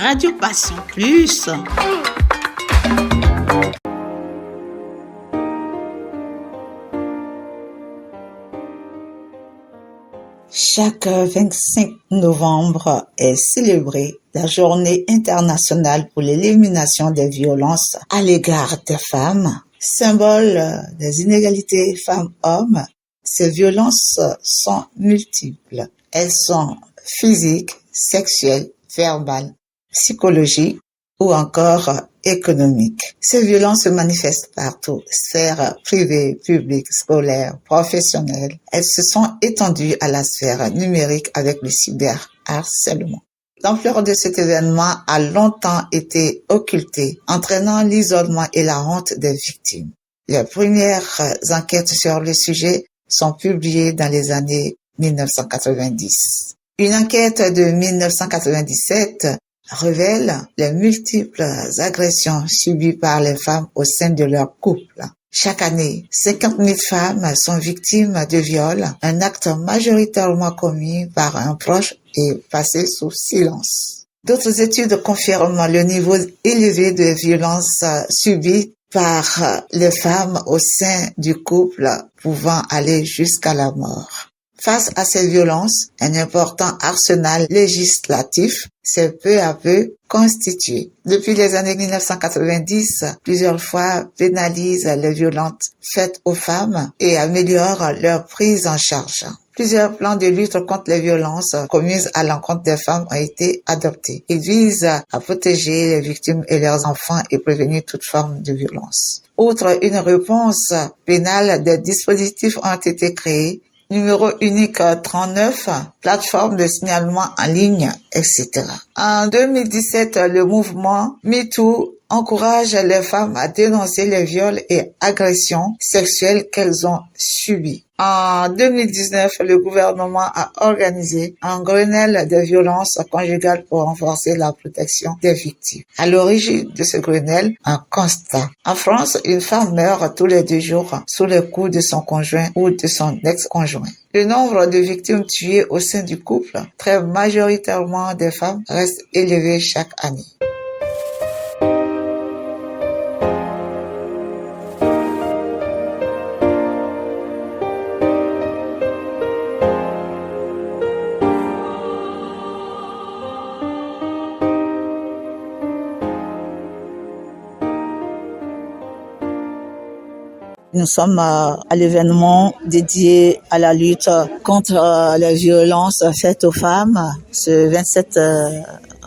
Radio Passion Plus. Chaque 25 novembre est célébrée la Journée internationale pour l'élimination des violences à l'égard des femmes. Symbole des inégalités femmes-hommes, ces violences sont multiples. Elles sont physiques, sexuelles, verbales, psychologiques ou encore économiques. Ces violences se manifestent partout, sphère privée, publique, scolaire, professionnelle. Elles se sont étendues à la sphère numérique avec le cyberharcèlement. L'ampleur de cet événement a longtemps été occultée, entraînant l'isolement et la honte des victimes. Les premières enquêtes sur le sujet sont publiées dans les années 1990. Une enquête de 1997 révèle les multiples agressions subies par les femmes au sein de leur couple. Chaque année, 50 000 femmes sont victimes de viol, un acte majoritairement commis par un proche et passé sous silence. D'autres études confirment le niveau élevé de violences subies par les femmes au sein du couple, pouvant aller jusqu'à la mort. Face à ces violences, un important arsenal législatif s'est peu à peu constitué. Depuis les années 1990, plusieurs fois pénalisent les violences faites aux femmes et améliorent leur prise en charge. Plusieurs plans de lutte contre les violences commises à l'encontre des femmes ont été adoptés. Ils visent à protéger les victimes et leurs enfants et prévenir toute forme de violence. Outre une réponse pénale, des dispositifs ont été créés. Numéro unique 39, plateforme de signalement en ligne, etc. En 2017, le mouvement MeToo encourage les femmes à dénoncer les viols et agressions sexuelles qu'elles ont subis. En 2019, le gouvernement a organisé un Grenelle des violences conjugales pour renforcer la protection des victimes. À l'origine de ce Grenelle, un constat. En France, une femme meurt tous les 2 jours sous les coups de son conjoint ou de son ex-conjoint. Le nombre de victimes tuées au sein du couple, très majoritairement des femmes, reste élevé chaque année. Nous sommes à l'événement dédié à la lutte contre les violences faites aux femmes ce 27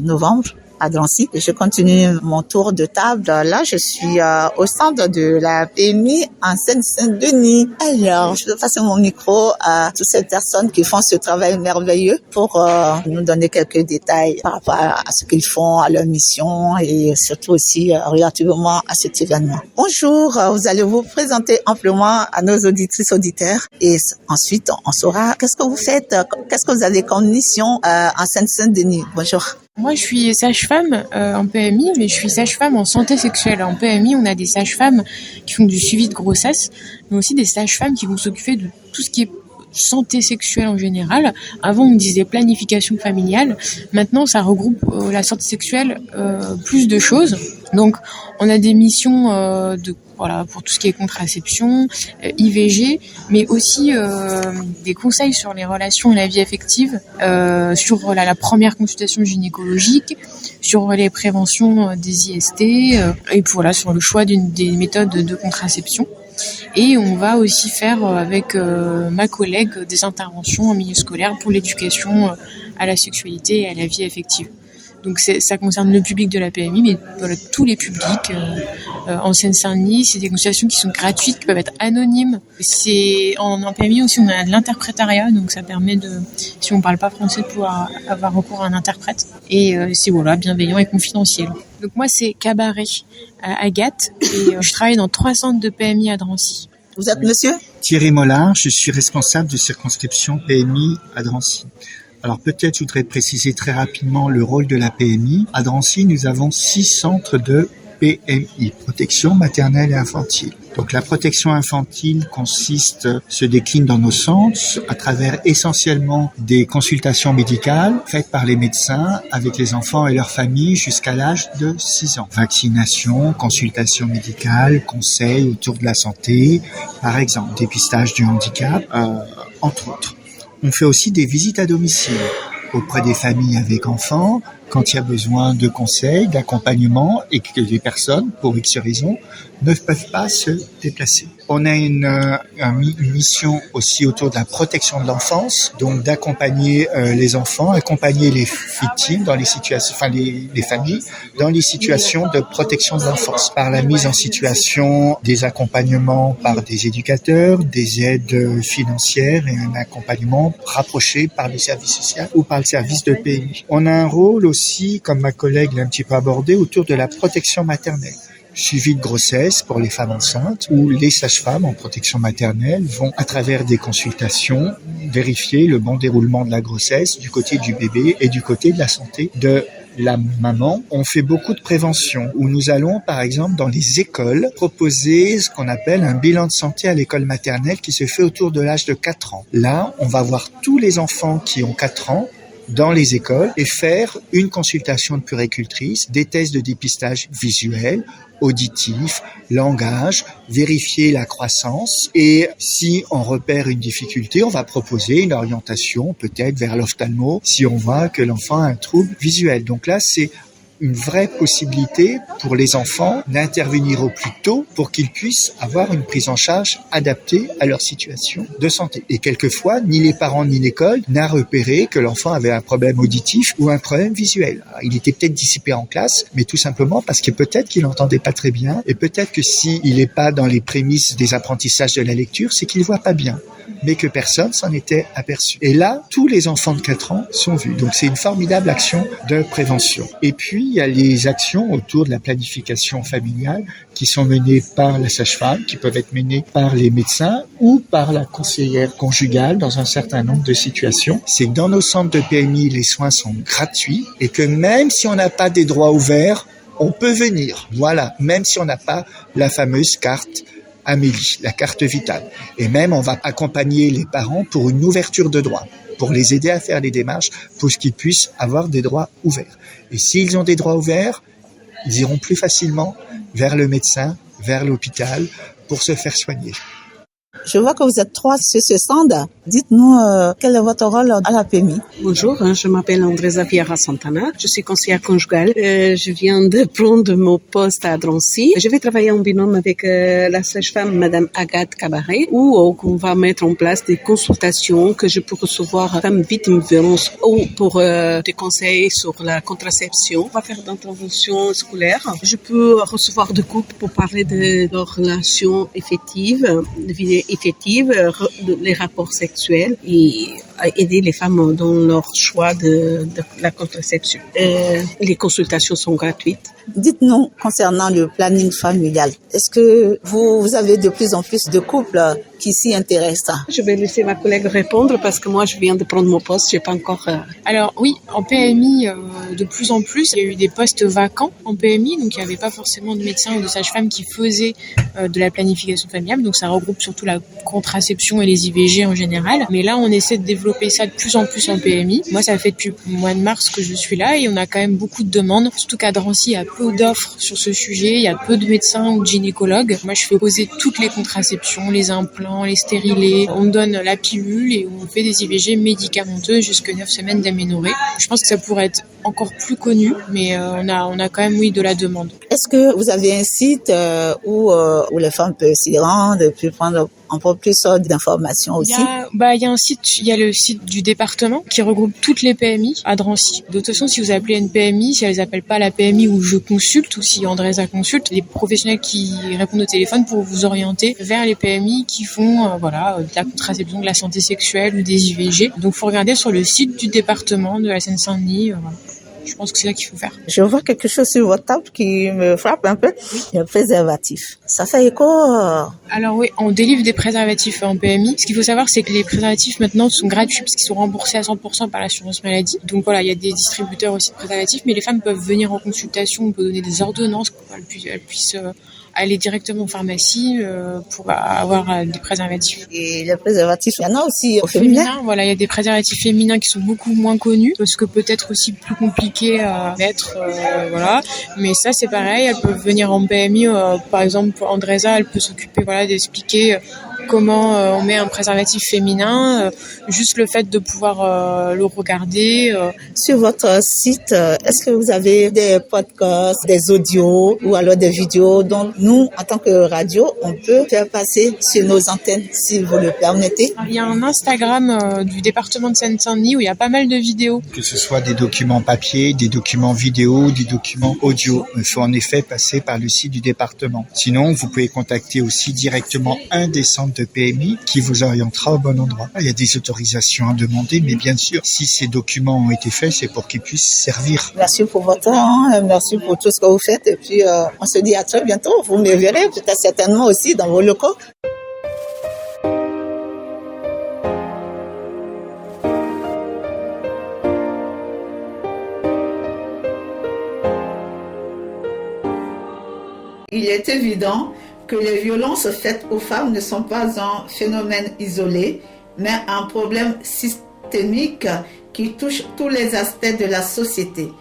novembre à Drancy. Et je continue mon tour de table. Là, je suis au stand de la PMI en Seine-Saint-Denis. Alors, je vais passer mon micro à toutes ces personnes qui font ce travail merveilleux pour nous donner quelques détails par rapport à ce qu'ils font, à leur mission et surtout aussi relativement à cet événement. Bonjour, vous allez vous présenter amplement à nos auditrices, auditeurs et ensuite on saura qu'est-ce que vous faites, qu'est-ce que vous avez comme mission en Seine-Saint-Denis. Bonjour. Moi, je suis sage-femme en PMI, mais je suis sage-femme en santé sexuelle. En PMI, on a des sages-femmes qui font du suivi de grossesse, mais aussi des sages-femmes qui vont s'occuper de tout ce qui est santé sexuelle en général. Avant, on disait planification familiale. Maintenant, ça regroupe la santé sexuelle, plus de choses. Donc, on a des missions pour tout ce qui est contraception, IVG, mais aussi des conseils sur les relations et la vie affective, sur la première consultation gynécologique, sur les préventions des IST, et sur le choix des méthodes de contraception. Et on va aussi faire avec ma collègue des interventions en milieu scolaire pour l'éducation à la sexualité et à la vie affective. Donc ça concerne le public de la PMI, mais tous les publics en Seine-Saint-Denis. C'est des consultations qui sont gratuites, qui peuvent être anonymes. C'est en PMI aussi, on a de l'interprétariat, donc ça permet si on parle pas français, de pouvoir avoir recours à un interprète. Et c'est bienveillant et confidentiel. Donc moi, c'est Cabaret à Agathe et je travaille dans 3 centres de PMI à Drancy. Vous êtes monsieur ? Thierry Mollard, je suis responsable de circonscription PMI à Drancy. Alors peut-être je voudrais préciser très rapidement le rôle de la PMI. À Drancy, nous avons 6 centres de PMI, protection maternelle et infantile. Donc la protection infantile se décline dans nos centres à travers essentiellement des consultations médicales faites par les médecins avec les enfants et leurs familles jusqu'à l'âge de 6 ans. Vaccination, consultation médicale, conseils autour de la santé, par exemple, dépistage du handicap, entre autres. On fait aussi des visites à domicile auprès des familles avec enfants, quand il y a besoin de conseils, d'accompagnement et que les personnes, pour X raisons, ne peuvent pas se déplacer. On a une mission aussi autour de la protection de l'enfance, donc d'accompagner les enfants, accompagner les victimes dans les situations, les familles dans les situations de protection de l'enfance, par la mise en situation des accompagnements par des éducateurs, des aides financières et un accompagnement rapproché par les services sociaux ou par le service de PMI. On a un rôle aussi, comme ma collègue l'a un petit peu abordé, autour de la protection maternelle. Suivi de grossesse pour les femmes enceintes, où les sages-femmes en protection maternelle vont, à travers des consultations, vérifier le bon déroulement de la grossesse du côté du bébé et du côté de la santé de la maman. On fait beaucoup de prévention, où nous allons, par exemple, dans les écoles, proposer ce qu'on appelle un bilan de santé à l'école maternelle qui se fait autour de l'âge de 4 ans. Là, on va voir tous les enfants qui ont 4 ans dans les écoles et faire une consultation de puéricultrice, des tests de dépistage visuel, auditif, langage, vérifier la croissance et si on repère une difficulté, on va proposer une orientation peut-être vers l'ophtalmo si on voit que l'enfant a un trouble visuel. Donc là, c'est une vraie possibilité pour les enfants d'intervenir au plus tôt pour qu'ils puissent avoir une prise en charge adaptée à leur situation de santé. Et quelquefois, ni les parents ni l'école n'a repéré que l'enfant avait un problème auditif ou un problème visuel. Alors, il était peut-être dissipé en classe, mais tout simplement parce que peut-être qu'il n'entendait pas très bien et peut-être que s'il n'est pas dans les prémices des apprentissages de la lecture, c'est qu'il ne voit pas bien, mais que personne s'en était aperçu. Et là, tous les enfants de 4 ans sont vus. Donc c'est une formidable action de prévention. Et puis, il y a les actions autour de la planification familiale qui sont menées par la sage-femme, qui peuvent être menées par les médecins ou par la conseillère conjugale dans un certain nombre de situations. C'est que dans nos centres de PMI, les soins sont gratuits et que même si on n'a pas des droits ouverts, on peut venir. Voilà, même si on n'a pas la fameuse carte Amélie, la carte vitale. Et même, on va accompagner les parents pour une ouverture de droits, pour les aider à faire les démarches, pour qu'ils puissent avoir des droits ouverts. Et s'ils ont des droits ouverts, ils iront plus facilement vers le médecin, vers l'hôpital, pour se faire soigner. Je vois que vous êtes 3 sur ce stand. Dites-nous quel est votre rôle à la PMI. Bonjour, je m'appelle Andresa Vieira Santana. Je suis conseillère conjugale. Je viens de prendre mon poste à Drancy. Je vais travailler en binôme avec la sage-femme Madame Agathe Cabaret, où on va mettre en place des consultations que je peux recevoir femmes victimes de violence ou pour des conseils sur la contraception. On va faire d'interventions scolaires. Je peux recevoir des couples pour parler de leurs relations effectives, de vie effective, les rapports sexuels et aider les femmes dans leur choix de la contraception. Les consultations sont gratuites. Dites-nous concernant le planning familial, est-ce que vous avez de plus en plus de couples qui s'y intéressent? Je vais laisser ma collègue répondre parce que moi je viens de prendre mon poste, j'ai pas encore... Alors oui, en PMI, de plus en plus, il y a eu des postes vacants en PMI, donc il n'y avait pas forcément de médecins ou de sages-femmes qui faisaient de la planification familiale, donc ça regroupe surtout la contraception et les IVG en général. Mais là, on essaie de développer ça de plus en plus en PMI. Moi, ça fait depuis le mois de mars que je suis là et on a quand même beaucoup de demandes, surtout qu'à Drancy, il y a peu d'offres sur ce sujet, il y a peu de médecins ou de gynécologues. Moi, je fais poser toutes les contraceptions, les implants, les stérilés. On me donne la pilule et on fait des IVG médicamenteuses jusqu'à 9 semaines d'aménorrhée. Je pense que ça pourrait être encore plus connu, mais on a quand même, oui, de la demande. Est-ce que vous avez un site où les femmes peuvent s'y rendre et puis prendre un peu plus d'informations aussi? Il y a un site, il y a le site du département qui regroupe toutes les PMI à Drancy. De toute façon, si vous appelez une PMI, si elles appellent pas la PMI où je consulte ou si Andresa consulte, les professionnels qui répondent au téléphone pour vous orienter vers les PMI qui font de la contraception, de la santé sexuelle ou des IVG. Donc, faut regarder sur le site du département de la Seine-Saint-Denis. Je pense que c'est ça qu'il faut faire. Je vois quelque chose sur votre table qui me frappe un peu. Le préservatif. Ça fait écho. Alors oui, on délivre des préservatifs en PMI. Ce qu'il faut savoir, c'est que les préservatifs maintenant sont gratuits parce qu'ils sont remboursés à 100% par l'assurance maladie. Donc voilà, il y a des distributeurs aussi de préservatifs, mais les femmes peuvent venir en consultation, on peut donner des ordonnances pour qu'elles puissent aller directement en pharmacie pour avoir des préservatifs. Et les préservatifs, il y en a aussi au féminin. Voilà, il y a des préservatifs féminins qui sont beaucoup moins connus parce que peut-être aussi plus compliqués à mettre, voilà. Mais ça, c'est pareil, elles peuvent venir en PMI. Par exemple, Andresa, elle peut s'occuper, voilà, d'expliquer comment on met un préservatif féminin. Juste le fait de pouvoir le regarder. Sur votre site, est-ce que vous avez des podcasts, des audios ou alors des vidéos dont nous, en tant que radio, on peut faire passer sur nos antennes, si vous le permettez? Il y a un Instagram du département de Seine-Saint-Denis où il y a pas mal de vidéos. Que ce soit des documents papier, des documents vidéo, des documents audio. Il faut en effet passer par le site du département. Sinon, vous pouvez contacter aussi directement un des centres de PMI qui vous orientera au bon endroit. Il y a des autorisations à demander, mais bien sûr, si ces documents ont été faits, c'est pour qu'ils puissent servir. Merci pour votre temps, merci pour tout ce que vous faites et puis on se dit à très bientôt. Vous me verrez peut-être certainement aussi dans vos locaux. Il est évident que les violences faites aux femmes ne sont pas un phénomène isolé, mais un problème systémique qui touche tous les aspects de la société.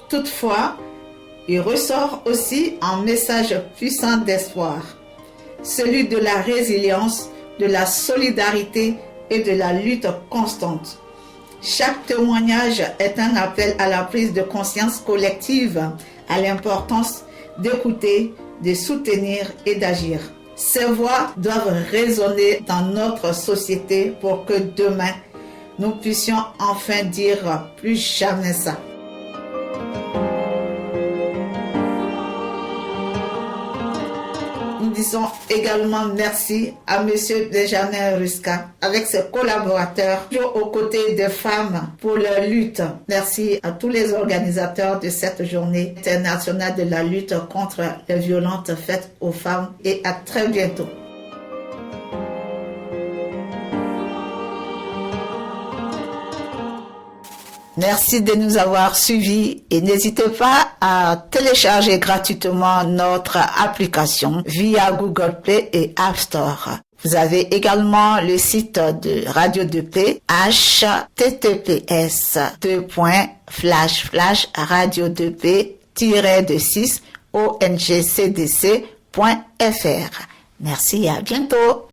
Toutefois, il ressort aussi un message puissant d'espoir, celui de la résilience, de la solidarité et de la lutte constante. Chaque témoignage est un appel à la prise de conscience collective, à l'importance d'écouter, de soutenir et d'agir. Ces voix doivent résonner dans notre société pour que demain, nous puissions enfin dire plus jamais ça. Nous disons également merci à Monsieur Benjamin Ruska avec ses collaborateurs aux côtés des femmes pour leur lutte. Merci à tous les organisateurs de cette journée internationale de la lutte contre les violences faites aux femmes et à très bientôt. Merci de nous avoir suivis et n'hésitez pas à télécharger gratuitement notre application via Google Play et App Store. Vous avez également le site de Radio 2P, https://radio2p-ongcdc.fr. Merci et à bientôt.